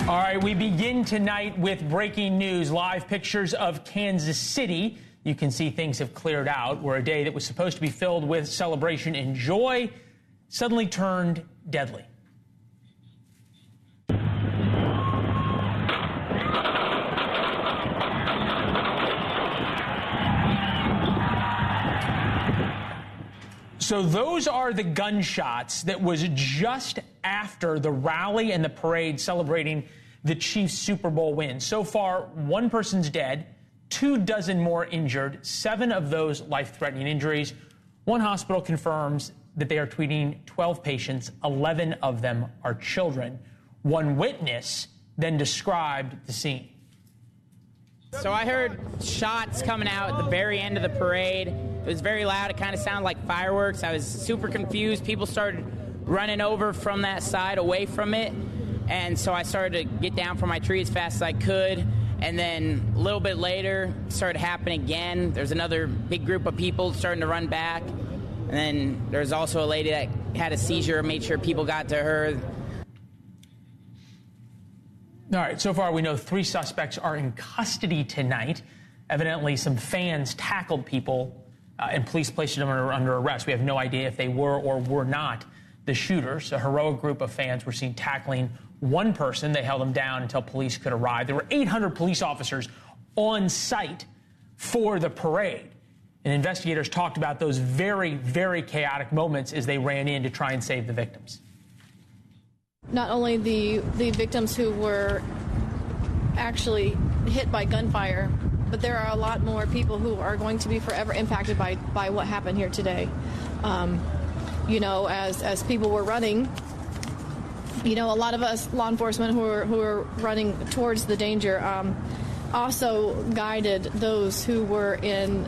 All right, we begin tonight with breaking news. Live pictures of Kansas City. You can see things have cleared out, where a day that was supposed to be filled with celebration and joy suddenly turned deadly. So those are the gunshots that was just after the rally and the parade celebrating the Chiefs' Super Bowl win. So far, one person's dead, 24 more injured, 7 of those life-threatening injuries. One hospital confirms that they are treating 12 patients, 11 of them are children. One witness then described the scene. So I heard shots coming out at the very end of the parade. It was very loud. It kind of sounded like fireworks. I was super confused. People started running over from that side away from it. And so I started to get down from my tree as fast as I could. And then a little bit later, it started happening again. There's another big group of people starting to run back. And then there's also a lady that had a seizure, made sure people got to her. All right, so far we know 3 suspects are in custody tonight. Evidently, some fans tackled people and police placed them under arrest. We have no idea if they were or were not the shooters. A heroic group of fans were seen tackling one person. They held him down until police could arrive. There were 800 police officers on site for the parade. And investigators talked about those very, very chaotic moments as they ran in to try and save the victims. Not only the victims who were actually hit by gunfire, but there are a lot more people who are going to be forever impacted by what happened here today. You know, as people were running, you know, a lot of us law enforcement who are running towards the danger also guided those who were in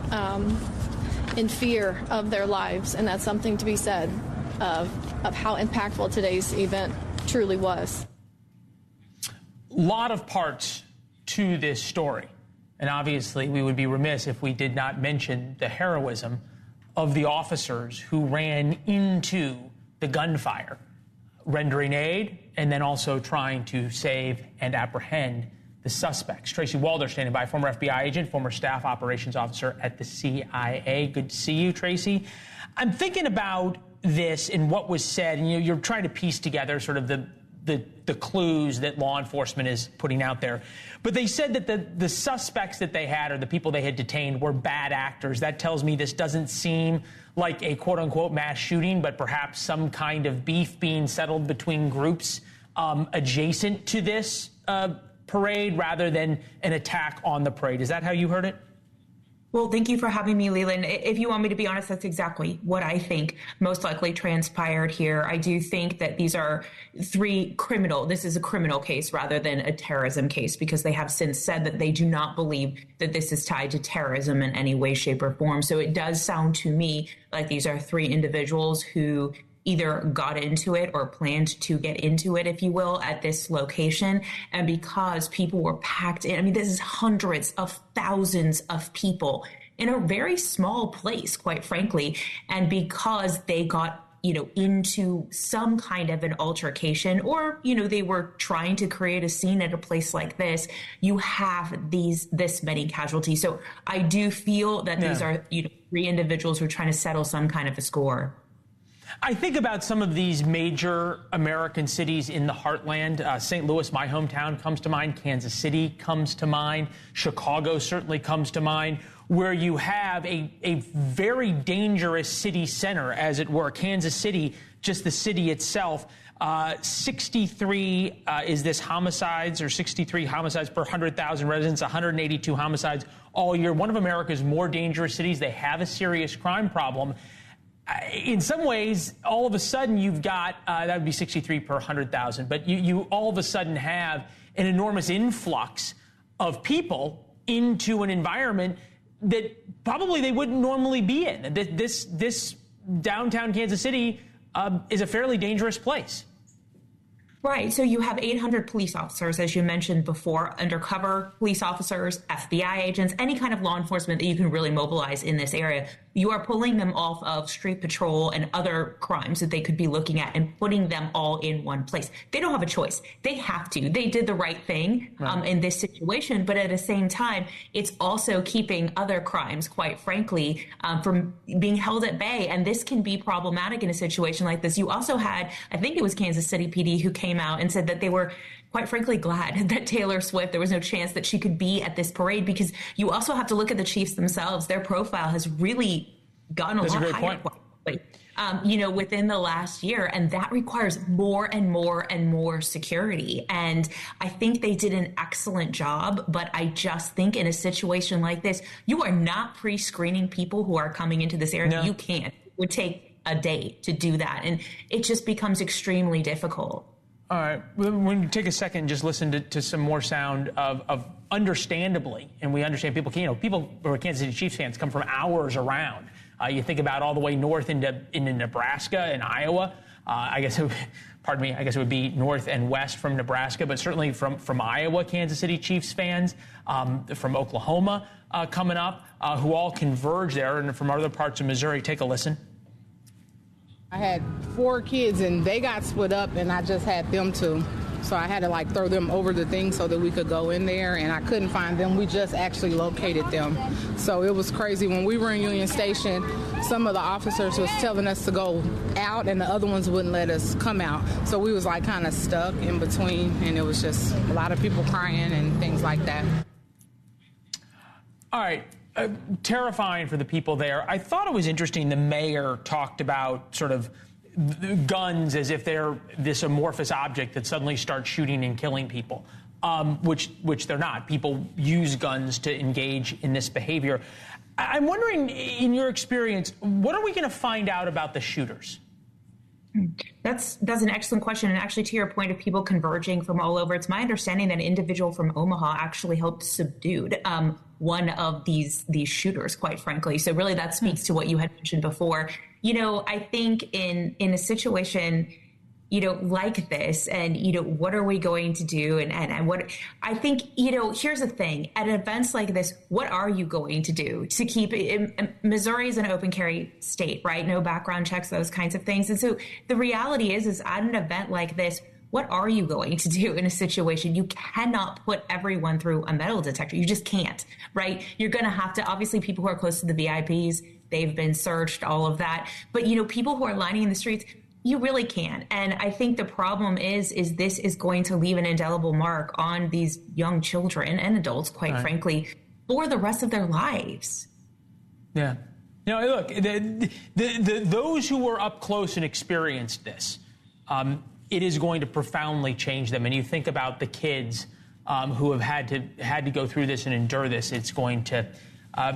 fear of their lives, and that's something to be said of how impactful today's event truly was. A lot of parts to this story, and obviously we would be remiss if we did not mention the heroism of the officers who ran into the gunfire, rendering aid and then also trying to save and apprehend the suspects. Tracy Walder standing by, former FBI agent, former staff operations officer at the CIA. Good to see you, Tracy. I'm thinking about this and what was said, and you're trying to piece together sort of the clues that law enforcement is putting out there. But they said that the suspects that they had, or the people they had detained, were bad actors. That tells me this doesn't seem like a quote-unquote mass shooting, but perhaps some kind of beef being settled between groups adjacent to this parade rather than an attack on the parade. Is that how you heard it? Well, thank you for having me, Leland. If you want me to be honest, that's exactly what I think most likely transpired here. I do think that these are this is a criminal case rather than a terrorism case, because they have since said that they do not believe that this is tied to terrorism in any way, shape, or form. So it does sound to me like these are 3 individuals who either got into it or planned to get into it, if you will, at this location. And because people were packed in, I mean, this is hundreds of thousands of people in a very small place, quite frankly. And because they got, into some kind of an altercation, or, they were trying to create a scene at a place like this, you have this many casualties. So I do feel that these are, 3 individuals who are trying to settle some kind of a score. I think about some of these major American cities in the heartland. St. Louis, my hometown, comes to mind. Kansas City comes to mind. Chicago certainly comes to mind, where you have a very dangerous city center, as it were. Kansas City, just the city itself, 63 is this homicides, or 63 homicides per 100,000 residents, 182 homicides all year. One of America's more dangerous cities. They have a serious crime problem. In some ways, all of a sudden you've got, that would be 63 per 100,000, but you all of a sudden have an enormous influx of people into an environment that probably they wouldn't normally be in. This downtown Kansas City is a fairly dangerous place. Right. So you have 800 police officers, as you mentioned before, undercover police officers, FBI agents, any kind of law enforcement that you can really mobilize in this area. You are pulling them off of street patrol and other crimes that they could be looking at and putting them all in one place. They don't have a choice. They have to. They did the right thing in this situation. But at the same time, it's also keeping other crimes, quite frankly, from being held at bay. And this can be problematic in a situation like this. You also had, I think it was Kansas City PD, who came out and said that they were quite frankly glad that Taylor Swift, there was no chance that she could be at this parade, because you also have to look at the Chiefs themselves. Their profile has really gotten a lot higher, within the last year. And that requires more and more and more security. And I think they did an excellent job. But I just think in a situation like this, you are not pre-screening people who are coming into this area. No. You can't. It would take a day to do that. And it just becomes extremely difficult. All right. When you take a second and just listen to some more sound of understandably, and we understand people who are Kansas City Chiefs fans come from hours around. You think about all the way north into Nebraska and Iowa. I guess it would be north and west from Nebraska, but certainly from Iowa, Kansas City Chiefs fans, from Oklahoma coming up, who all converge there, and from other parts of Missouri. Take a listen. I had 4 kids and they got split up, and I just had them 2. So I had to throw them over the thing so that we could go in there, and I couldn't find them. We just actually located them. So it was crazy. When we were in Union Station, some of the officers was telling us to go out and the other ones wouldn't let us come out. So we was kind of stuck in between, and it was just a lot of people crying and things like that. All right. Terrifying for the people there. I thought it was interesting the mayor talked about sort of guns as if they're this amorphous object that suddenly starts shooting and killing people, which they're not. People use guns to engage in this behavior. I'm wondering, in your experience, what are we going to find out about the shooters? That's an excellent question. And actually, to your point of people converging from all over, it's my understanding that an individual from Omaha actually helped subdue one of these shooters, quite frankly. So really that speaks to what you had mentioned before. I think in a situation, like this, and, what are we going to do? And what I think, here's the thing, at events like this, what are you going to do to keep it? Missouri is an open carry state, right? No background checks, those kinds of things. And so the reality is at an event like this, what are you going to do in a situation? You cannot put everyone through a metal detector. You just can't, right? You're going to have to, obviously, people who are close to the VIPs, they've been searched, all of that. But, people who are lining in the streets, you really can. And I think the problem is this is going to leave an indelible mark on these young children and adults, quite frankly, for the rest of their lives. Yeah. Look, those who were up close and experienced this, it is going to profoundly change them. And you think about the kids who have had to go through this and endure this. It's going to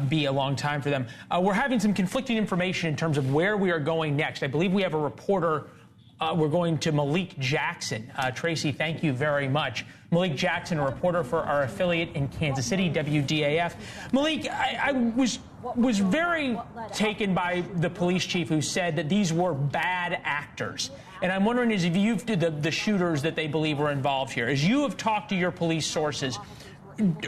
be a long time for them. We're having some conflicting information in terms of where we are going next. I believe we have a reporter. We're going to Malik Jackson. Tracy, thank you very much. Malik Jackson, a reporter for our affiliate in Kansas City, WDAF. Malik, I was very taken by the police chief who said that these were bad actors. And I'm wondering, if you've the shooters that they believe were involved here, as you have talked to your police sources,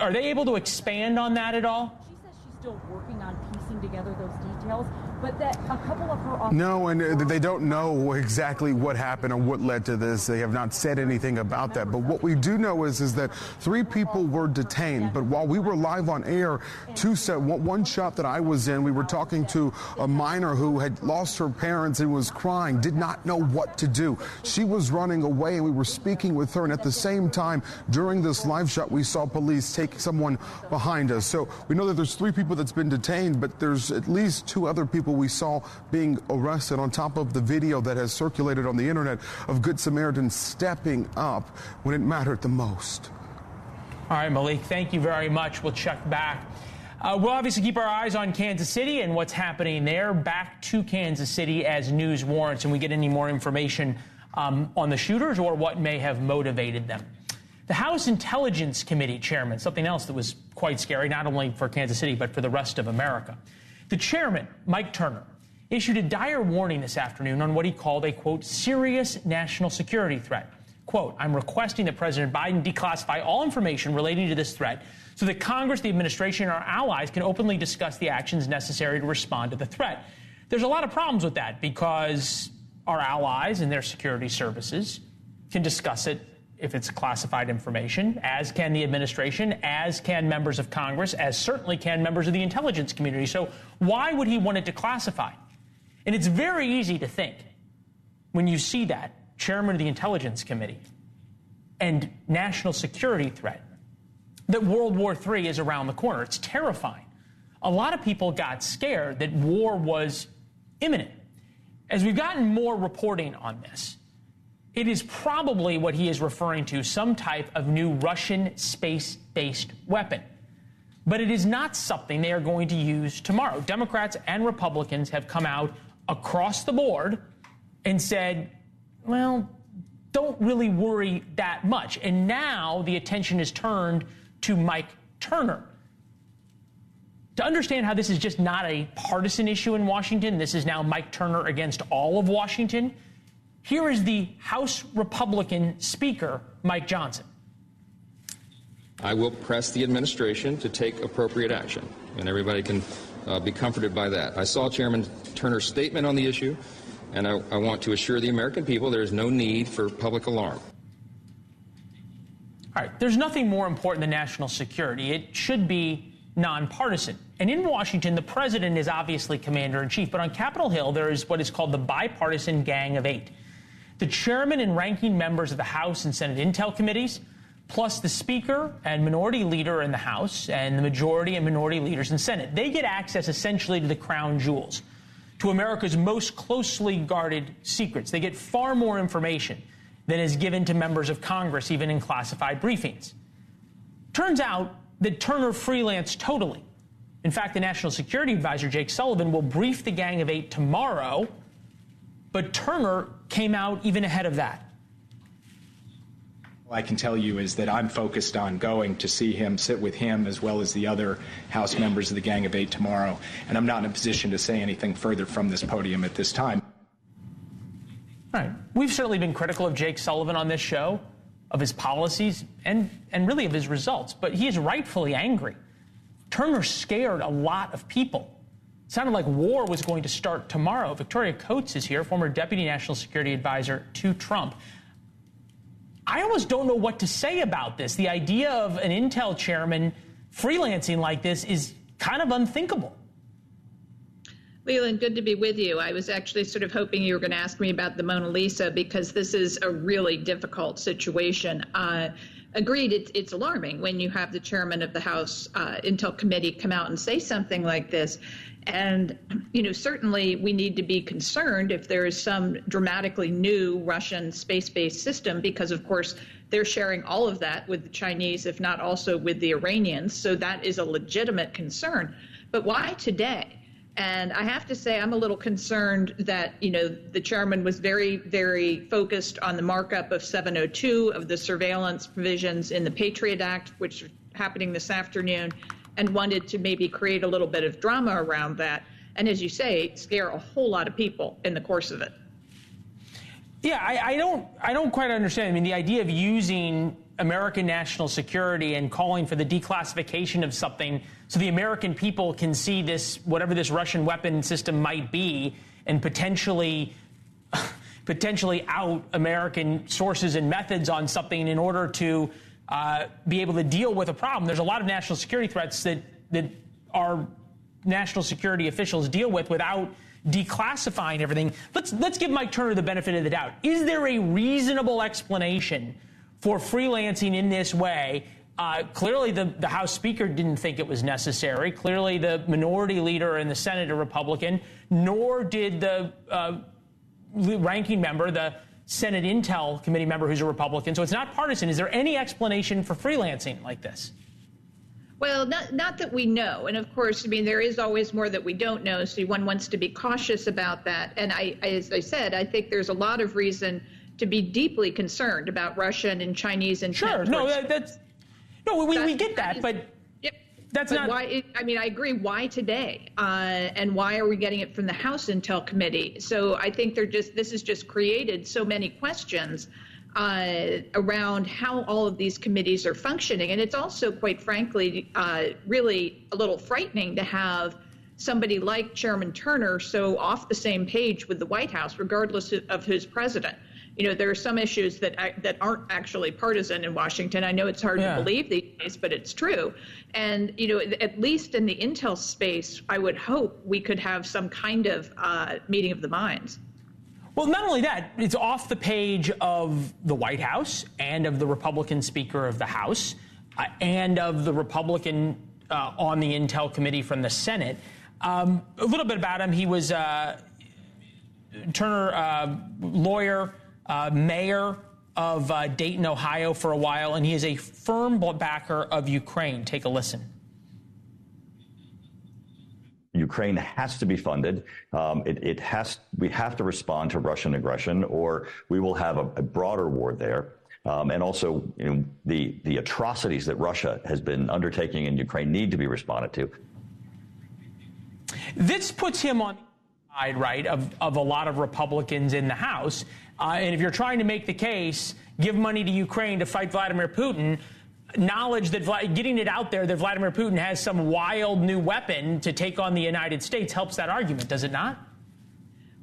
are they able to expand on that at all? She says she's still working on piecing together those details, but that a couple of her officers... No, and they don't know exactly what happened or what led to this. They have not said anything about that. But what we do know is that 3 people were detained. But while we were live on air, one shop that I was in, we were talking to a minor who had lost her parents and was crying, did not know what to do. She was running away, and we were speaking with her. And at the same time, during this live shot, we saw police take someone behind us. So we know that there's 3 people that's been detained, but there's at least 2 other people we saw being arrested, on top of the video that has circulated on the internet of Good Samaritans stepping up when it mattered the most. All right, Malik, thank you very much. We'll check back. We'll obviously keep our eyes on Kansas City and what's happening there. Back to Kansas City as news warrants, and we get any more information on the shooters or what may have motivated them. The House Intelligence Committee chairman, something else that was quite scary, not only for Kansas City, but for the rest of America. The chairman, Mike Turner, issued a dire warning this afternoon on what he called a, quote, serious national security threat. Quote, I'm requesting that President Biden declassify all information relating to this threat so that Congress, the administration, and our allies can openly discuss the actions necessary to respond to the threat. There's a lot of problems with that because our allies and their security services can discuss it if it's classified information, as can the administration, as can members of Congress, as certainly can members of the intelligence community. So why would he want it declassified? And it's very easy to think, when you see that, chairman of the Intelligence Committee and national security threat, that World War III is around the corner. It's terrifying. A lot of people got scared that war was imminent. As we've gotten more reporting on this, it is probably what he is referring to, some type of new Russian space-based weapon. But it is not something they are going to use tomorrow. Democrats and Republicans have come out across the board and said, well, don't really worry that much. And now the attention is turned to Mike Turner. To understand how this is just not a partisan issue in Washington, this is now Mike Turner against all of Washington, here is the House Republican Speaker, Mike Johnson. I will press the administration to take appropriate action, and everybody can be comforted by that. I saw Chairman Turner's statement on the issue, and I want to assure the American people there is no need for public alarm. All right, there's nothing more important than national security. It should be nonpartisan. And in Washington, the president is obviously commander-in-chief, but on Capitol Hill, there is what is called the bipartisan Gang of Eight. The chairman and ranking members of the House and Senate Intel committees, plus the Speaker and minority leader in the House and the majority and minority leaders in Senate. They get access essentially to the crown jewels, to America's most closely guarded secrets. They get far more information than is given to members of Congress, even in classified briefings. Turns out that Turner freelanced totally. In fact, the National Security Advisor, Jake Sullivan, will brief the Gang of Eight tomorrow, but Turner came out even ahead of that. All I can tell you is that I'm focused on going to see him, sit with him, as well as the other House members of the Gang of Eight tomorrow, and I'm not in a position to say anything further from this podium at this time. All right. We've certainly been critical of Jake Sullivan on this show, of his policies, and really of his results, but he is rightfully angry. Turner scared a lot of people. It sounded like war was going to start tomorrow. Victoria Coates is here, former Deputy National Security Advisor to Trump. I almost don't know what to say about this. The idea of an Intel chairman freelancing like this is kind of unthinkable. Leland, good to be with you. I was actually sort of hoping you were going to ask me about the Mona Lisa because this is a really difficult situation. Agreed, it's alarming when you have the chairman of the House Intel Committee come out and say something like this. And, you know, certainly we need to be concerned if there is some dramatically new Russian space-based system, because, of course, they're sharing all of that with the Chinese, if not also with the Iranians. So that is a legitimate concern. But why today? And I have to say, I'm a little concerned that, you know, the chairman was very, very focused on the markup of 702 of the surveillance provisions in the Patriot Act, which are happening this afternoon, and wanted to maybe create a little bit of drama around that. And as you say, scare a whole lot of people in the course of it. Yeah, I don't quite understand. I mean, the idea of using American national security and calling for the declassification of something so the American people can see this, whatever this Russian weapon system might be, and potentially out American sources and methods on something in order to be able to deal with a problem. There's a lot of national security threats that our national security officials deal with without declassifying everything. Let's give Mike Turner the benefit of the doubt. Is there a reasonable explanation for freelancing in this way? Clearly, the House Speaker didn't think it was necessary. Clearly, the minority leader in the Senate, a Republican, nor did the ranking member, the Senate Intel Committee member, who's a Republican. So it's not partisan. Is there any explanation for freelancing like this? Well, not that we know. And of course, I mean, there is always more that we don't know. So one wants to be cautious about that. And as I said, I think there's a lot of reason to be deeply concerned about Russian and Chinese intent. Sure. We get that, but yep. That's not why. I mean, I agree. Why today? And why are we getting it from the House Intel Committee? So I think this has just created so many questions. around how all of these committees are functioning. And it's also, quite frankly, really a little frightening to have somebody like Chairman Turner so off the same page with the White House, regardless of who's president. There are some issues that aren't actually partisan in Washington. I know it's hard to believe these days, but it's true. And, at least in the intel space, I would hope we could have some kind of meeting of the minds. Well, not only that, it's off the page of the White House and of the Republican Speaker of the House and of the Republican on the Intel Committee from the Senate. A little bit about him. He was Turner, lawyer, mayor of Dayton, Ohio for a while, and he is a firm backer of Ukraine. Take a listen. Ukraine has to be funded. We have to respond to Russian aggression, or we will have a broader war there. And also, the atrocities that Russia has been undertaking in Ukraine need to be responded to. This puts him on the side, right, of a lot of Republicans in the House. And if you're trying to make the case, give money to Ukraine to fight Vladimir Putin, knowledge that getting it out there that Vladimir Putin has some wild new weapon to take on the United States helps that argument, does it not?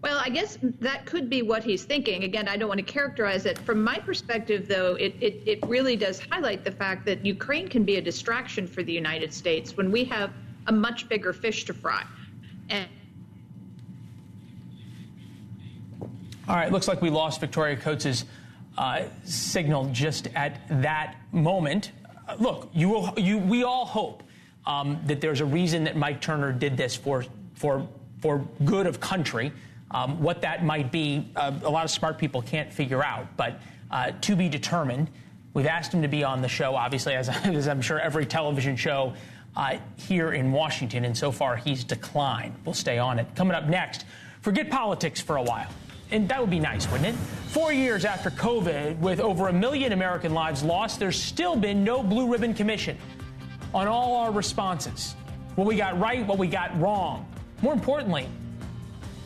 Well, I guess that could be what he's thinking. Again, I don't want to characterize it. From my perspective, though, it really does highlight the fact that Ukraine can be a distraction for the United States when we have a much bigger fish to fry. And all right, looks like we lost Victoria Coates's signal just at that moment. Look, we all hope that there's a reason that Mike Turner did this for good of country. What that might be, a lot of smart people can't figure out, but to be determined. We've asked him to be on the show, obviously, as I'm sure every television show here in Washington, and so far he's declined. We'll stay on it. Coming up next, forget politics for a while. And that would be nice, wouldn't it? 4 years after COVID, with over 1 million American lives lost, there's still been no Blue Ribbon Commission on all our responses. What we got right, what we got wrong. More importantly,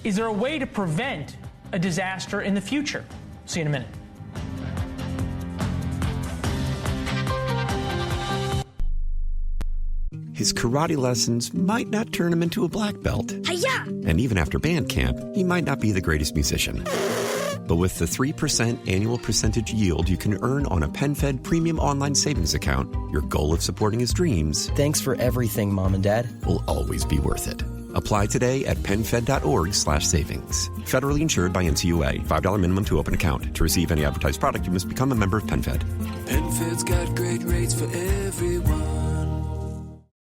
is there a way to prevent a disaster in the future? See you in a minute. His karate lessons might not turn him into a black belt. Hi-ya! And even after band camp, he might not be the greatest musician. But with the 3% annual percentage yield you can earn on a PenFed premium online savings account, your goal of supporting his dreams... Thanks for everything, Mom and Dad. ...will always be worth it. Apply today at PenFed.org/savings. Federally insured by NCUA. $5 minimum to open account. To receive any advertised product, you must become a member of PenFed. PenFed's got great rates for everyone.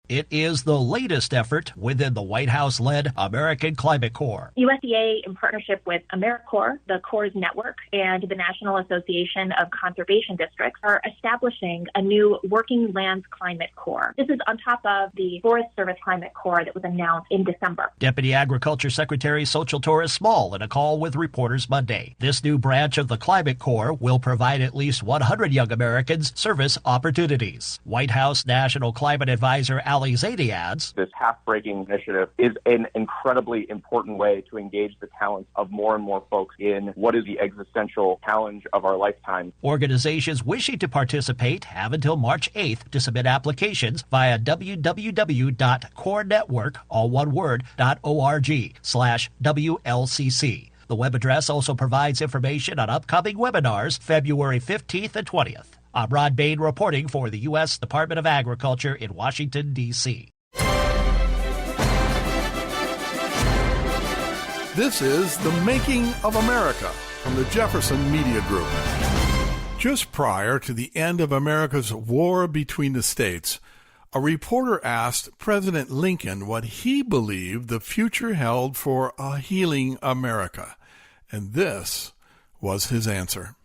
It is the latest effort within the White House-led American Climate Corps. USDA, in partnership with AmeriCorps, the Corps Network, and the National Association of Conservation Districts, are establishing a new Working Lands Climate Corps. This is on top of the Forest Service Climate Corps that was announced in December. Deputy Agriculture Secretary Xochitl Torres-Small in a call with reporters Monday. This new branch of the Climate Corps will provide at least 100 young Americans service opportunities. White House National Climate Advisor Ali Zaidi adds, this path-breaking initiative is an incredibly important way to engage the talents of more and more folks in what is the existential challenge of our lifetime. Organizations wishing to participate have until March 8th to submit applications via www.corenetwork.org/WLCC. The web address also provides information on upcoming webinars February 15th and 20th. I'm Rod Bain reporting for the U.S. Department of Agriculture in Washington, D.C. This is The Making of America from the Jefferson Media Group. Just prior to the end of America's war between the states, a reporter asked President Lincoln what he believed the future held for a healing America. And this was his answer.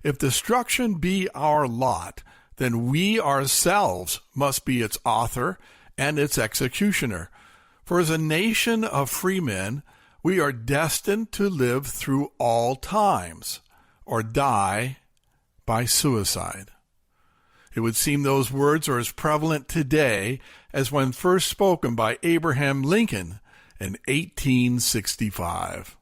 If destruction be our lot, then we ourselves must be its author and its executioner. For as a nation of free men, we are destined to live through all times, or die by suicide. It would seem those words are as prevalent today as when first spoken by Abraham Lincoln in 1865.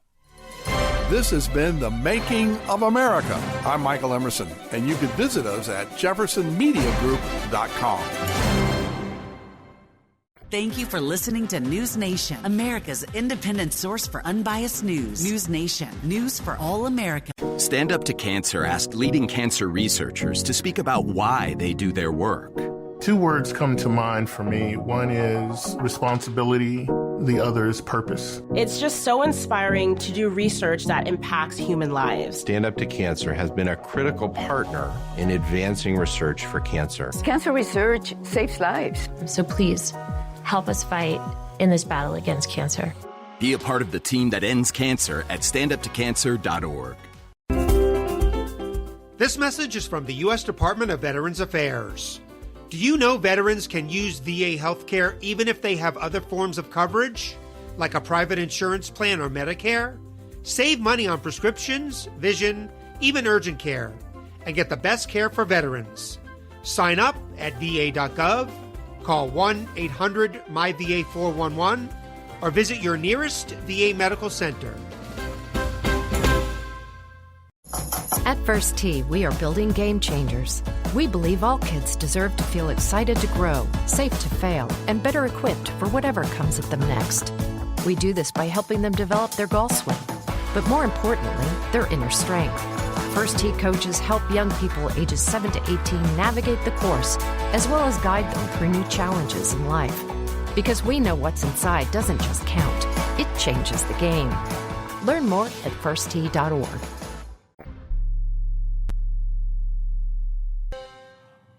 This has been The Making of America. I'm Michael Emerson, and you can visit us at jeffersonmediagroup.com. Thank you for listening to NewsNation, America's independent source for unbiased news. NewsNation, news for all America. Stand Up to Cancer asked leading cancer researchers to speak about why they do their work. Two words come to mind for me. One is responsibility. The other is purpose. It's just so inspiring to do research that impacts human lives. Stand Up to Cancer has been a critical partner in advancing research for cancer. Cancer research saves lives. So please, help us fight in this battle against cancer. Be a part of the team that ends cancer at standuptocancer.org. This message is from the U.S. Department of Veterans Affairs. Do you know veterans can use VA healthcare even if they have other forms of coverage, like a private insurance plan or Medicare? Save money on prescriptions, vision, even urgent care, and get the best care for veterans. Sign up at va.gov, call 1-800-MyVA411, or visit your nearest VA medical center. At First Tee, we are building game changers. We believe all kids deserve to feel excited to grow, safe to fail, and better equipped for whatever comes at them next. We do this by helping them develop their golf swing, but more importantly, their inner strength. First Tee coaches help young people ages 7 to 18 navigate the course, as well as guide them through new challenges in life. Because we know what's inside doesn't just count, it changes the game. Learn more at firsttee.org.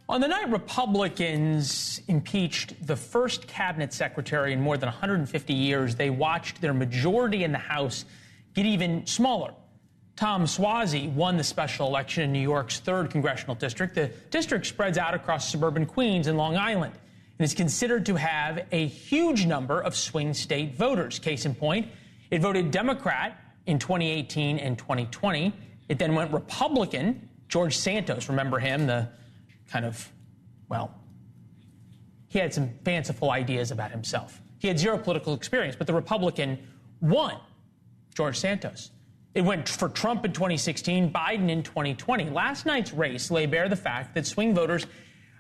On the night Republicans impeached the first cabinet secretary in more than 150 years, they watched their majority in the House get even smaller. Tom Suozzi won the special election in New York's 3rd congressional district. The district spreads out across suburban Queens and Long Island and is considered to have a huge number of swing state voters. Case in point, it voted Democrat in 2018 and 2020. It then went Republican. George Santos, remember him, the kind of, well, he had some fanciful ideas about himself. He had zero political experience, but the Republican won, George Santos. It went for Trump in 2016, Biden in 2020. Last night's race lay bare the fact that swing voters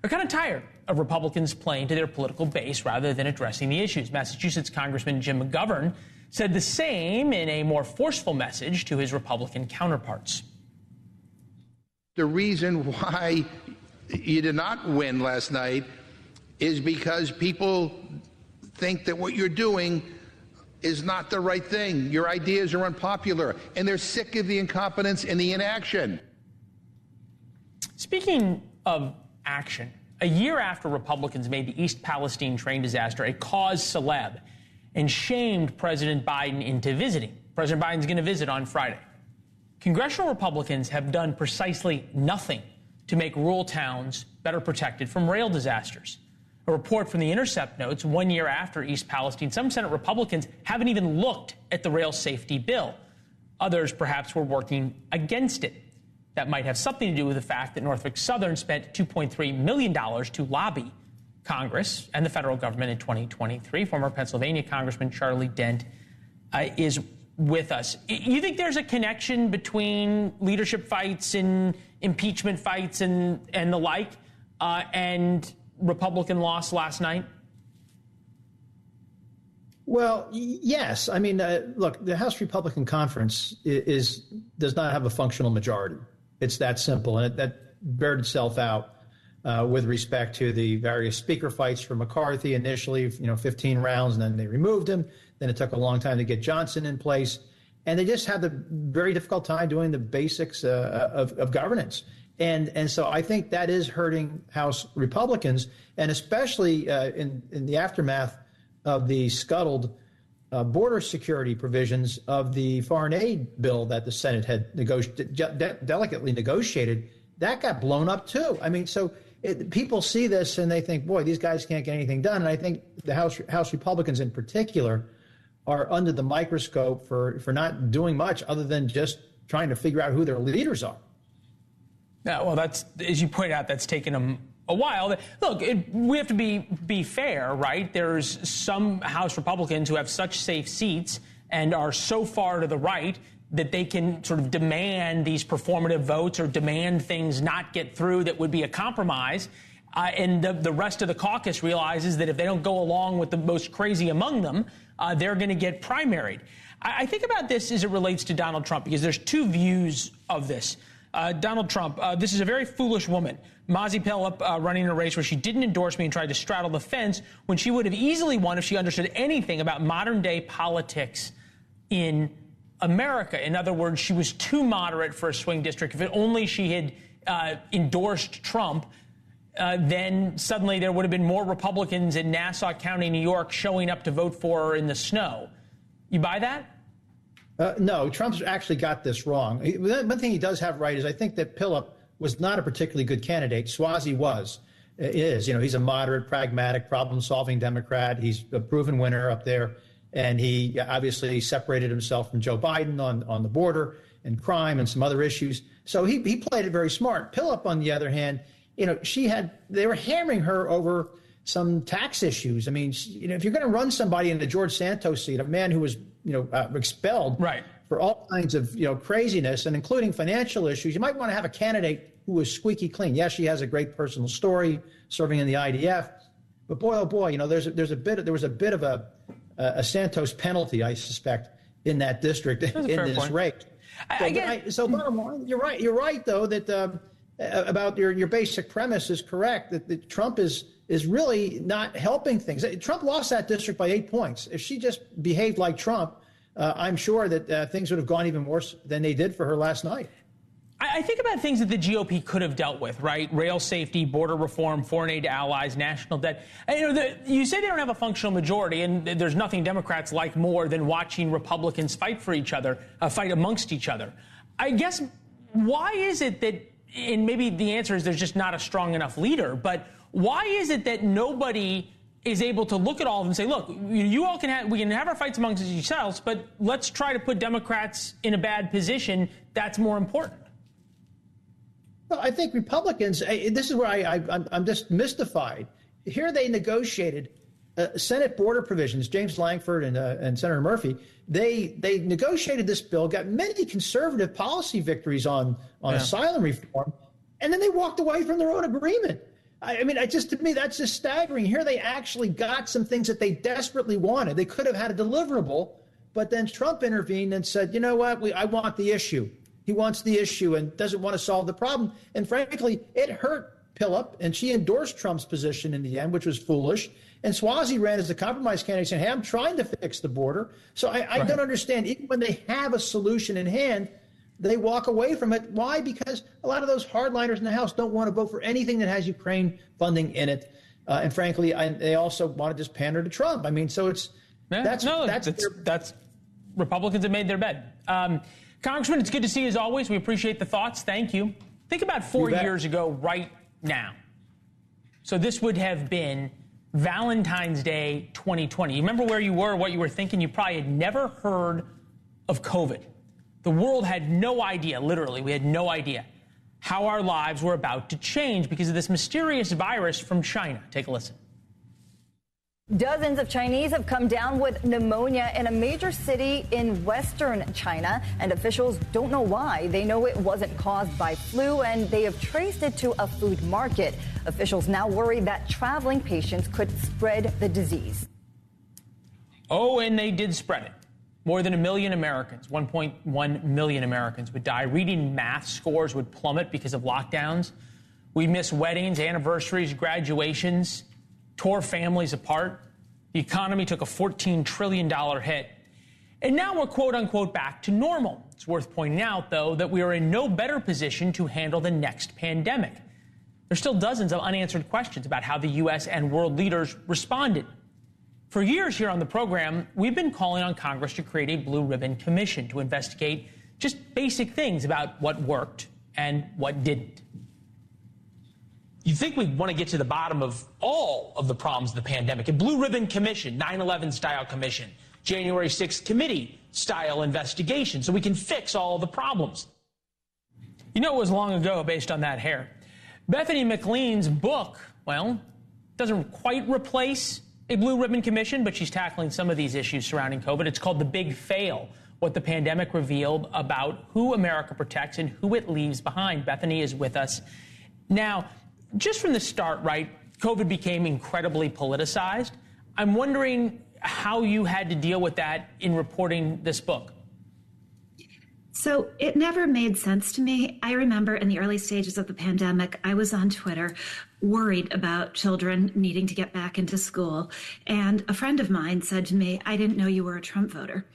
are kind of tired of Republicans playing to their political base rather than addressing the issues. Massachusetts Congressman Jim McGovern said the same in a more forceful message to his Republican counterparts. The reason why you did not win last night is because people think that what you're doing is not the right thing. Your ideas are unpopular, and they're sick of the incompetence and the inaction. Speaking of action, a year after Republicans made the East Palestine train disaster a cause celeb and shamed President Biden into visiting. President Biden's going to visit on Friday. Congressional Republicans have done precisely nothing to make rural towns better protected from rail disasters. A report from The Intercept notes 1 year after East Palestine, some Senate Republicans haven't even looked at the rail safety bill. Others perhaps were working against it. That might have something to do with the fact that Norfolk Southern spent $2.3 million to lobby Congress and the federal government in 2023. Former Pennsylvania Congressman Charlie Dent is with us. You think there's a connection between leadership fights and impeachment fights and the like and Republican loss last night? Well, yes. I mean, look, the House Republican Conference does not have a functional majority. It's that simple, and that bared itself out with respect to the various speaker fights for McCarthy initially, 15 rounds, and then they removed him. Then it took a long time to get Johnson in place. And they just had a very difficult time doing the basics of governance. And so I think that is hurting House Republicans, and especially in the aftermath of the scuttled border security provisions of the foreign aid bill that the Senate had delicately negotiated. That got blown up, too. I mean, so people see this and they think, boy, these guys can't get anything done. And I think the House Republicans in particular are under the microscope for not doing much other than just trying to figure out who their leaders are. Yeah, well, that's, as you point out, that's taken them a while. Look, we have to be fair, right? There's some House Republicans who have such safe seats and are so far to the right that they can sort of demand these performative votes or demand things not get through that would be a compromise. And the rest of the caucus realizes that if they don't go along with the most crazy among them, they're going to get primaried. I think about this as it relates to Donald Trump, because there's two views of this. Donald Trump, this is a very foolish woman. Mazi Philip running a race where she didn't endorse me and tried to straddle the fence when she would have easily won if she understood anything about modern day politics in America. In other words, she was too moderate for a swing district. If only she had endorsed Trump, then suddenly there would have been more Republicans in Nassau County, New York, showing up to vote for her in the snow. You buy that? No, Trump's actually got this wrong. One thing he does have right is I think that Philip was not a particularly good candidate. Swazi is. You know, he's a moderate, pragmatic, problem-solving Democrat. He's a proven winner up there. And he obviously separated himself from Joe Biden on the border and crime and some other issues. So he played it very smart. Philip, on the other hand, you know, they were hammering her over some tax issues. I mean, you know, if you're going to run somebody in the George Santos seat, a man who was, you know, expelled for all kinds of, you know, craziness and including financial issues, you might want to have a candidate who was squeaky clean. Yes, she has a great personal story serving in the IDF, but boy, oh boy, you know, there was a bit of a Santos penalty, I suspect, in that district in this race. So bottom line, you're right though that about your basic premise is correct that Trump is really not helping things. Trump lost that district by 8 points. If she just behaved like Trump, I'm sure that things would have gone even worse than they did for her last night. I think about things that the GOP could have dealt with, right? Rail safety, border reform, foreign aid to allies, national debt. You say they don't have a functional majority, and there's nothing Democrats like more than watching Republicans fight for each other, fight amongst each other. I guess, why is it that, and maybe the answer is there's just not a strong enough leader, but why is it that nobody is able to look at all of them and say, look, we can have our fights amongst yourselves, but let's try to put Democrats in a bad position. That's more important. Well, I think Republicans, this is where I'm just mystified. Here they negotiated Senate border provisions, James Lankford and Senator Murphy. They negotiated this bill, got many conservative policy victories on asylum reform, and then they walked away from their own agreement. I mean, to me, that's just staggering. Here they actually got some things that they desperately wanted. They could have had a deliverable, but then Trump intervened and said, you know what, I want the issue. He wants the issue and doesn't want to solve the problem. And frankly, it hurt Philip, and she endorsed Trump's position in the end, which was foolish. And Swazi ran as the compromise candidate saying, hey, I'm trying to fix the border. So I don't understand. Even when they have a solution in hand, they walk away from it. Why? Because a lot of those hardliners in the House don't want to vote for anything that has Ukraine funding in it. And frankly, they also want to just pander to Trump. I mean, so that's Republicans have made their bed. Congressman, it's good to see you as always. We appreciate the thoughts. Thank you. Think about 4 years ago right now. So this would have been Valentine's Day 2020. You remember where you were, what you were thinking? You probably had never heard of COVID. The world had no idea, literally, we had no idea how our lives were about to change because of this mysterious virus from China. Take a listen. Dozens of Chinese have come down with pneumonia in a major city in western China, and officials don't know why. They know it wasn't caused by flu, and they have traced it to a food market. Officials now worry that traveling patients could spread the disease. Oh, and they did spread it. More than 1 million Americans, 1.1 million Americans would die. Reading math scores would plummet because of lockdowns. We miss weddings, anniversaries, graduations, tore families apart. The economy took a $14 trillion hit. And now we're, quote unquote, back to normal. It's worth pointing out, though, that we are in no better position to handle the next pandemic. There's still dozens of unanswered questions about how the U.S. and world leaders responded. For years here on the program, we've been calling on Congress to create a blue ribbon commission to investigate just basic things about what worked and what didn't. You'd think we'd want to get to the bottom of all of the problems of the pandemic. A blue ribbon commission, 9/11 style commission, January 6th committee style investigation, so we can fix all the problems. You know, it was long ago based on that hair. Bethany McLean's book, well, doesn't quite replace a blue ribbon commission, but she's tackling some of these issues surrounding COVID. It's called The Big Fail: what the pandemic revealed about who America protects and who it leaves behind. Bethany is with us. Now, just from the start, right, COVID became incredibly politicized. I'm wondering how you had to deal with that in reporting this book. So it never made sense to me. I remember in the early stages of the pandemic, I was on Twitter worried about children needing to get back into school. And a friend of mine said to me, "I didn't know you were a Trump voter."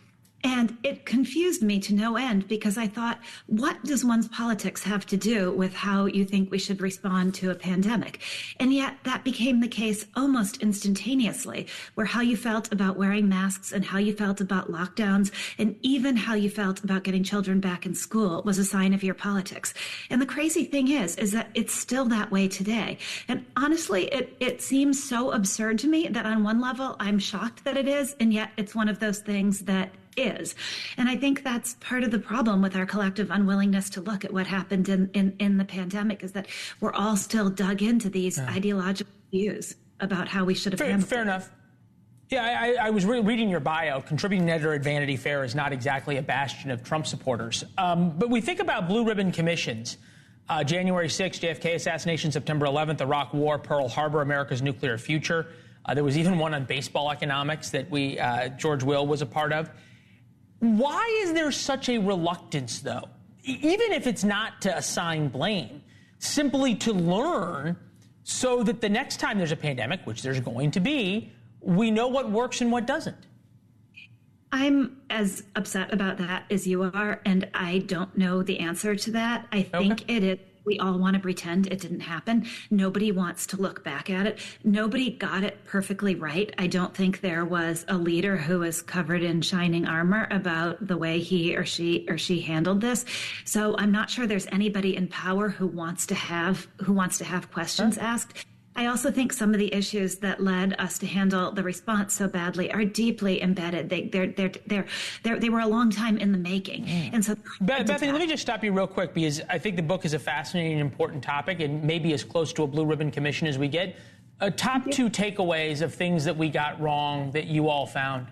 And it confused me to no end because I thought, what does one's politics have to do with how you think we should respond to a pandemic? And yet that became the case almost instantaneously, where how you felt about wearing masks and how you felt about lockdowns and even how you felt about getting children back in school was a sign of your politics. And the crazy thing is that it's still that way today. And honestly, it seems so absurd to me that on one level, I'm shocked that it is. And yet it's one of those things that is. And I think that's part of the problem with our collective unwillingness to look at what happened in the pandemic, is that we're all still dug into these ideological views about how we should have handled it. Fair enough. Yeah, I was reading your bio. Contributing editor at Vanity Fair is not exactly a bastion of Trump supporters. But we think about blue ribbon commissions. January 6th, JFK assassination, September 11th, Iraq War, Pearl Harbor, America's nuclear future. There was even one on baseball economics that George Will was a part of. Why is there such a reluctance, though, even if it's not to assign blame, simply to learn so that the next time there's a pandemic, which there's going to be, we know what works and what doesn't? I'm as upset about that as you are, and I don't know the answer to that. I think it is. We all want to pretend it didn't happen. Nobody wants to look back at it. Nobody got it perfectly right. I don't think there was a leader who was covered in shining armor about the way he or she handled this. So I'm not sure there's anybody in power who wants to have questions asked. I also think some of the issues that led us to handle the response so badly are deeply embedded. They were a long time in the making. And so, Bethany, let me just stop you real quick, because I think the book is a fascinating and important topic, and maybe as close to a blue ribbon commission as we get. Top two takeaways of things that we got wrong that you all found.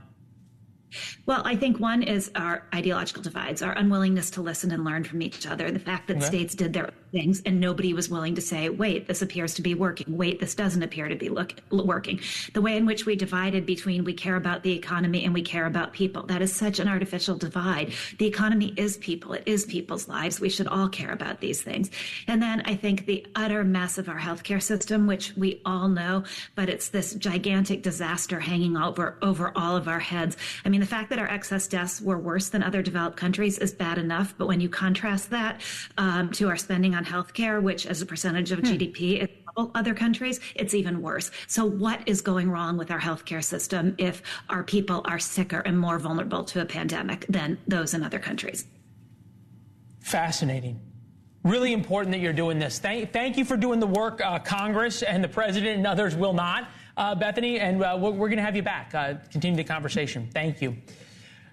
Well, I think one is our ideological divides, our unwillingness to listen and learn from each other. The fact that states did their things and nobody was willing to say, wait, this appears to be working. Wait, this doesn't appear to be working. The way in which we divided between we care about the economy and we care about people, that is such an artificial divide. The economy is people. It is people's lives. We should all care about these things. And then I think the utter mess of our healthcare system, which we all know, but it's this gigantic disaster hanging over all of our heads. I mean, the fact that our excess deaths were worse than other developed countries is bad enough. But when you contrast that to our spending on healthcare, which as a percentage of GDP is double other countries, it's even worse. So what is going wrong with our healthcare system if our people are sicker and more vulnerable to a pandemic than those in other countries? Fascinating. Really important that you're doing this. Thank you for doing the work. Congress and the president and others will not. Bethany, and we're going to have you back. Continue the conversation. Thank you.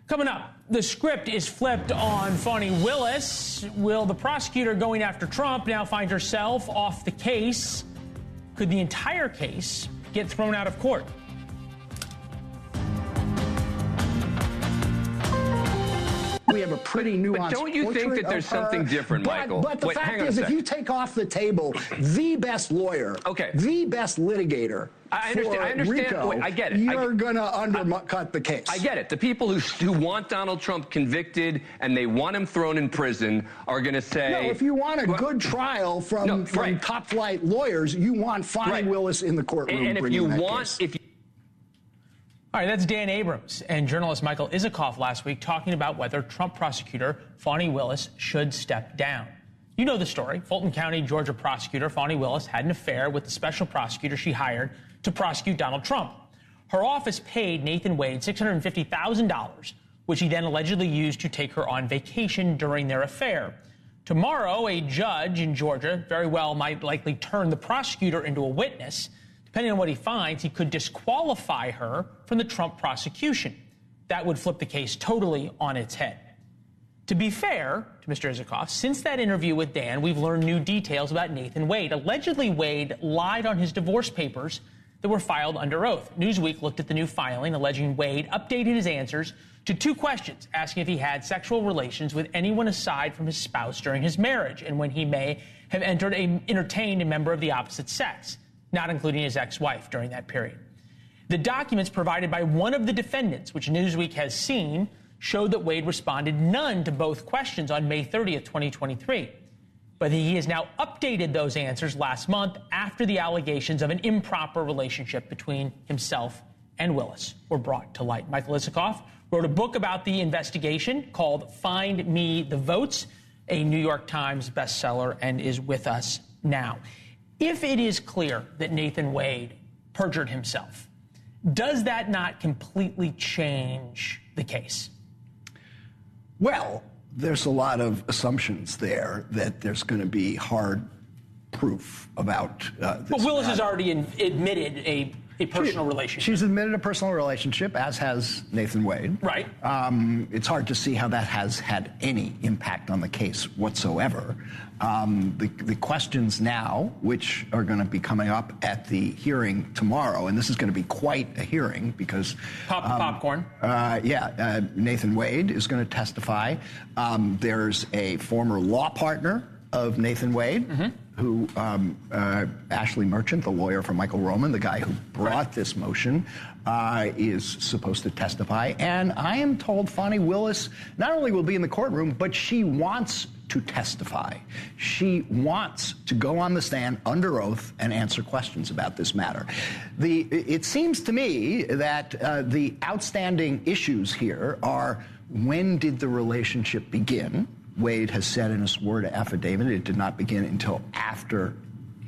Coming up, the script is flipped on Fani Willis. Will the prosecutor going after Trump now find herself off the case? Could the entire case get thrown out of court? We have a pretty nuanced But don't you think that there's something different, Michael? But the fact is, if you take off the table the best lawyer, the best litigator, I understand. Rico, I get it. You're going to undercut the case. I get it. The people who want Donald Trump convicted and they want him thrown in prison are going to say... No, if you want a good trial from top-flight lawyers, you want Fani Willis in the courtroom. And if you want... All right, that's Dan Abrams and journalist Michael Isikoff last week talking about whether Trump prosecutor Fani Willis should step down. You know the story. Fulton County, Georgia prosecutor Fani Willis had an affair with the special prosecutor she hired to prosecute Donald Trump. Her office paid Nathan Wade $650,000, which he then allegedly used to take her on vacation during their affair. Tomorrow, a judge in Georgia very well might likely turn the prosecutor into a witness. Depending on what he finds, he could disqualify her from the Trump prosecution. That would flip the case totally on its head. To be fair to Mr. Isikoff, since that interview with Dan, we've learned new details about Nathan Wade. Allegedly, Wade lied on his divorce papers that were filed under oath. Newsweek looked at the new filing, alleging Wade updated his answers to 2 questions, asking if he had sexual relations with anyone aside from his spouse during his marriage and when he may have entertained a member of the opposite sex, not including his ex-wife during that period. The documents provided by one of the defendants, which Newsweek has seen, showed that Wade responded none to both questions on May 30th, 2023. But he has now updated those answers last month after the allegations of an improper relationship between himself and Willis were brought to light. Michael Isikoff wrote a book about the investigation called Find Me the Votes, a New York Times bestseller, and is with us now. If it is clear that Nathan Wade perjured himself, does that not completely change the case? Well, there's a lot of assumptions there that there's going to be hard proof about this. Well, Willis has already admitted a personal relationship. She's admitted a personal relationship, as has Nathan Wade. Right. It's hard to see how that has had any impact on the case whatsoever. The questions now, which are going to be coming up at the hearing tomorrow, and this is going to be quite a hearing because... Pop the popcorn. Nathan Wade is going to testify. There's a former law partner of Nathan Wade, who, Ashley Merchant, the lawyer for Michael Roman, the guy who brought this motion, is supposed to testify. And I am told Fani Willis not only will be in the courtroom, but she wants to testify. She wants to go on the stand under oath and answer questions about this matter. It seems to me that the outstanding issues here are, when did the relationship begin? Wade has said in his word affidavit it did not begin until after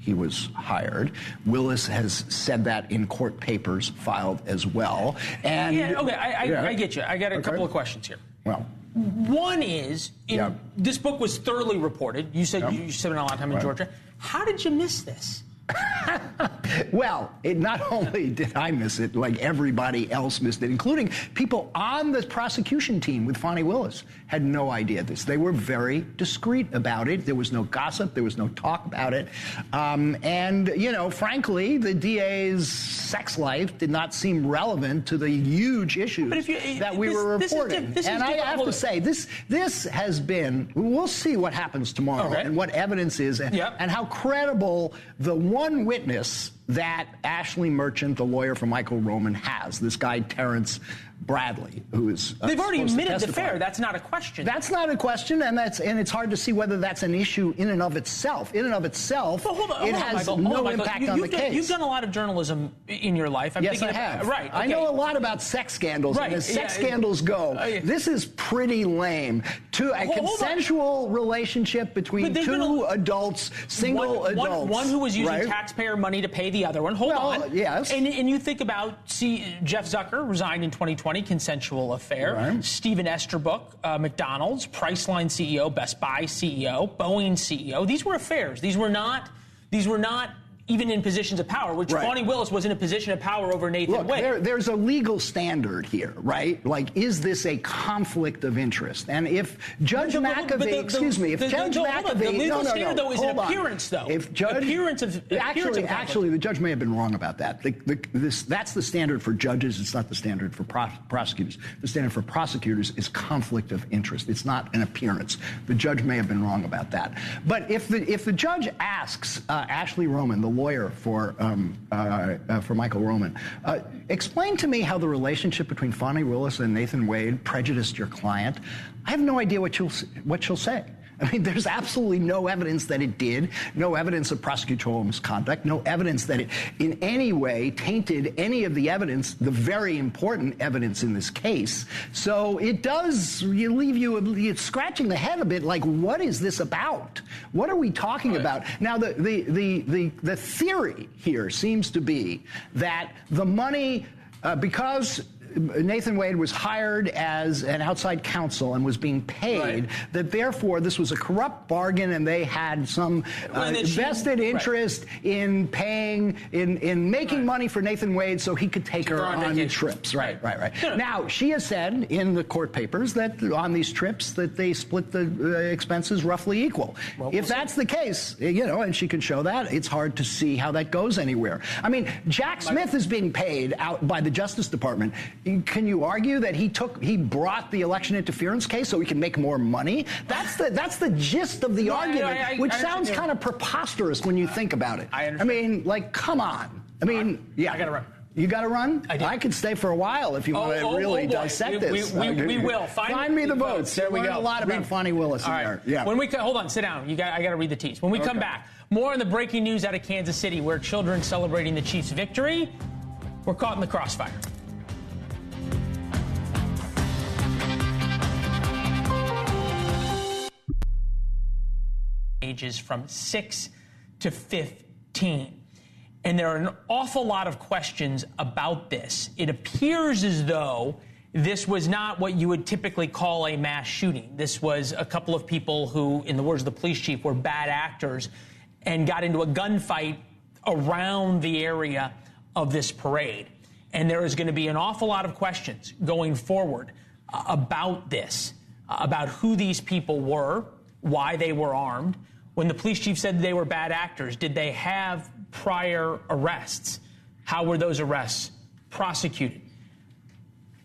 he was hired. Willis has said that in court papers filed as well. And I get you. I got a couple of questions here. Well, one is, this book was thoroughly reported. You said you spent a lot of time in Georgia. How did you miss this? Well, not only did I miss it, like everybody else missed it, including people on the prosecution team with Fani Willis had no idea this. They were very discreet about it. There was no gossip. There was no talk about it. And, frankly, the DA's sex life did not seem relevant to the huge issues that we were reporting. And I have to say, this has been, we'll see what happens tomorrow and what evidence is and how credible the one witness that Ashley Merchant, the lawyer for Michael Roman, has. This guy, Terrence Bradley, who is they've already admitted the affair. That's not a question. That's not a question, and it's hard to see whether that's an issue in and of itself. In and of itself, it has no impact on the case. You've done a lot of journalism in your life. Yes, I have. Right. I know a lot about sex scandals, and as sex scandals go, this is pretty lame. A consensual relationship between two adults, single adults. One who was using taxpayer money to pay the other one. Hold on. Yes. And you think about, Jeff Zucker resigned in 2020, consensual affair. Right. Stephen Easterbrook, McDonald's, Priceline CEO, Best Buy CEO, Boeing CEO. These were affairs. These were not even in positions of power, which Fani Willis was in a position of power over Nathan Wade. There's a legal standard here, right? Like, is this a conflict of interest? And if Judge McAvee, the legal standard, though, is an appearance, though. If Judge, actually, the judge may have been wrong about that. That's the standard for judges. It's not the standard for prosecutors. The standard for prosecutors is conflict of interest. It's not an appearance. The judge may have been wrong about that. But if the judge asks Ashley Roman, the lawyer for Michael Roman, explain to me how the relationship between Fani Willis and Nathan Wade prejudiced your client. I have no idea what she'll say. I mean, there's absolutely no evidence that it did, no evidence of prosecutorial misconduct, no evidence that it in any way tainted any of the evidence, the very important evidence in this case. So it does leave you scratching the head a bit, like, what is this about? What are we talking about? Now, the theory here seems to be that the money, because Nathan Wade was hired as an outside counsel and was being paid, that therefore this was a corrupt bargain and they had some vested interest in paying, in making money for Nathan Wade so he could take her on trips. Right. Now, she has said in the court papers that on these trips that they split the expenses roughly equal. If that's the case, and she can show that, it's hard to see how that goes anywhere. I mean, Jack Smith is being paid out by the Justice Department. Can you argue that he brought the election interference case so he can make more money? That's the gist of the argument, which sounds kind of preposterous when you think about it. I mean, like, come on. I mean, yeah. I got to run. You got to run? I could stay for a while if you want to really dissect this. We will. Find me the votes. There we go. A lot about Fonnie Willis in there. Yeah. When we hold on, sit down. I got to read the tease. When we come back, more on the breaking news out of Kansas City, where children celebrating the Chiefs' victory were caught in the crossfire. Ages from 6 to 15. And there are an awful lot of questions about this. It appears as though this was not what you would typically call a mass shooting. This was a couple of people who, in the words of the police chief, were bad actors and got into a gunfight around the area of this parade. And there is going to be an awful lot of questions going forward about this, about who these people were, why they were armed. When the police chief said they were bad actors, did they have prior arrests? How were those arrests prosecuted?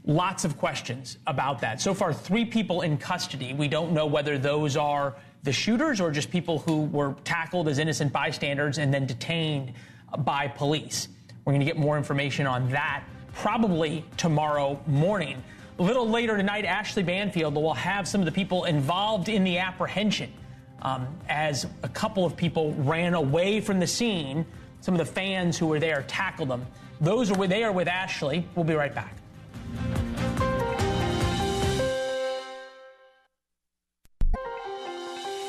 Lots of questions about that. So far, 3 people in custody. We don't know whether those are the shooters or just people who were tackled as innocent bystanders and then detained by police. We're going to get more information on that probably tomorrow morning. A little later tonight, Ashley Banfield will have some of the people involved in the apprehension as a couple of people ran away from the scene. Some of the fans who were there tackled them. Those are they are with Ashley. We'll be right back.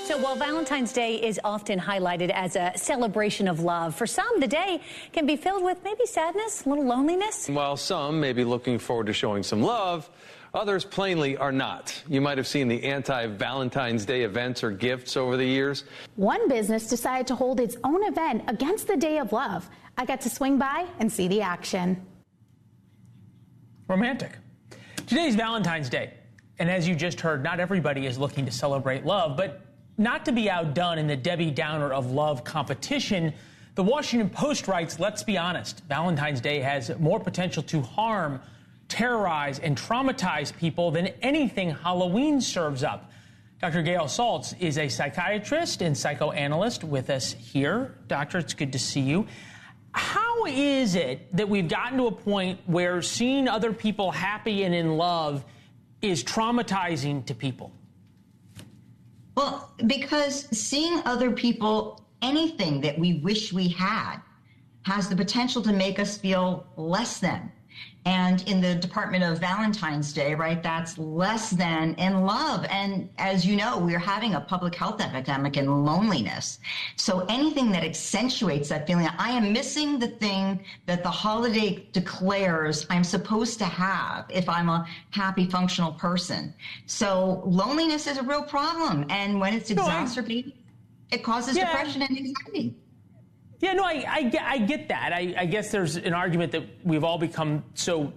So while Valentine's Day is often highlighted as a celebration of love, for some, the day can be filled with maybe sadness, a little loneliness. While some may be looking forward to showing some love, others plainly are not. You might have seen the anti-Valentine's Day events or gifts over the years. One business decided to hold its own event against the Day of Love. I got to swing by and see the action. Romantic. Today's Valentine's Day. And as you just heard, not everybody is looking to celebrate love, but not to be outdone in the Debbie Downer of love competition, the Washington Post writes, let's be honest, Valentine's Day has more potential to harm, terrorize, and traumatize people than anything Halloween serves up. Dr. Gail Saltz is a psychiatrist and psychoanalyst with us here. Doctor, it's good to see you. How is it that we've gotten to a point where seeing other people happy and in love is traumatizing to people? Well, because seeing other people, anything that we wish we had, has the potential to make us feel less than. And in the Department of Valentine's Day, right, that's less than in love. And as you know, we're having a public health epidemic in loneliness. So anything that accentuates that feeling, I am missing the thing that the holiday declares I'm supposed to have if I'm a happy, functional person. So loneliness is a real problem. And when it's exacerbated, it causes depression and anxiety. Yeah, no, I get that. I guess there's an argument that we've all become so,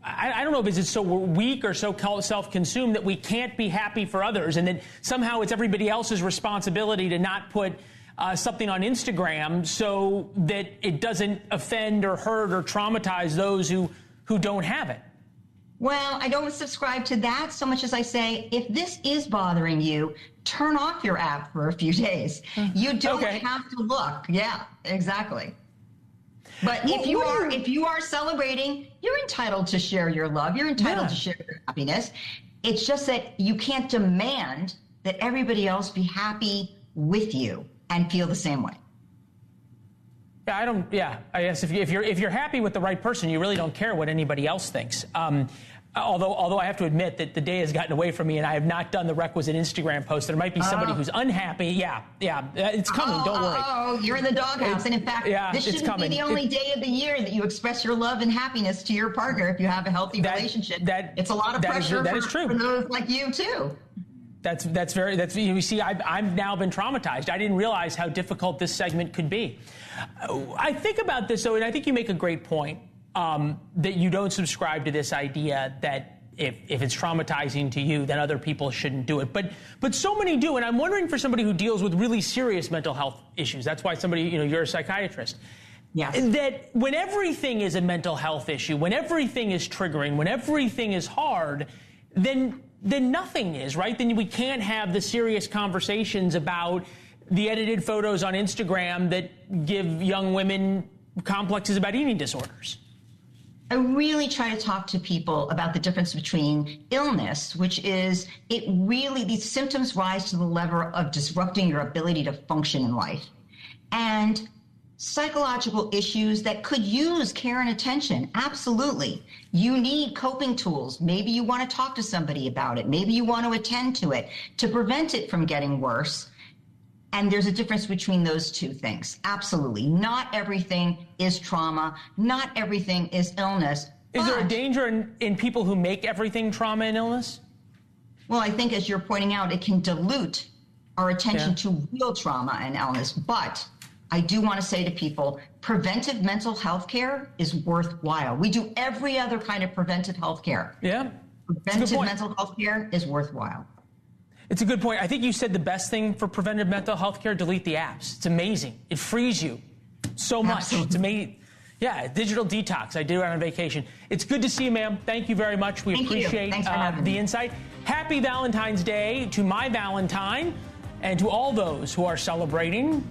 I don't know if it's so weak or so self-consumed that we can't be happy for others, and that somehow it's everybody else's responsibility to not put something on Instagram so that it doesn't offend or hurt or traumatize those who don't have it. Well, I don't subscribe to that so much as I say, if this is bothering you, turn off your app for a few days. You don't have to look. Yeah, exactly. But if you are celebrating, you're entitled to share your love. You're entitled to share your happiness. It's just that you can't demand that everybody else be happy with you and feel the same way. Yeah, I guess if you're happy with the right person, you really don't care what anybody else thinks. Although I have to admit that the day has gotten away from me, and I have not done the requisite Instagram post. There might be somebody who's unhappy. Yeah, it's coming. Don't worry. Oh, you're in the doghouse. And in fact, this shouldn't be the only day of the year that you express your love and happiness to your partner if you have a healthy relationship. It's a lot of pressure for those like you too. You see, I've now been traumatized. I didn't realize how difficult this segment could be. I think about this, though, and I think you make a great point, that you don't subscribe to this idea that if it's traumatizing to you, then other people shouldn't do it. But so many do, and I'm wondering for somebody who deals with really serious mental health issues. That's why you're a psychiatrist. that when everything is a mental health issue, when everything is triggering, when everything is hard, then nothing is, right? Then we can't have the serious conversations about the edited photos on Instagram that give young women complexes about eating disorders. I really try to talk to people about the difference between illness, which is these symptoms rise to the level of disrupting your ability to function in life, and psychological issues that could use care and attention. Absolutely. You need coping tools. Maybe you want to talk to somebody about it. Maybe you want to attend to it to prevent it from getting worse. And there's a difference between those two things. Absolutely. Not everything is trauma. Not everything is illness. Is there a danger in people who make everything trauma and illness? Well, I think, as you're pointing out, it can dilute our attention to real trauma and illness. But I do want to say to people, preventive mental health care is worthwhile. We do every other kind of preventive health care. Yeah. Preventive mental health care is worthwhile. It's a good point. I think you said the best thing for preventive mental health care: delete the apps. It's amazing. It frees you so much. Absolutely. It's amazing. Yeah, digital detox. I do it on vacation. It's good to see you, ma'am. Thank you very much. We appreciate the insight. Happy Valentine's Day to my Valentine and to all those who are celebrating.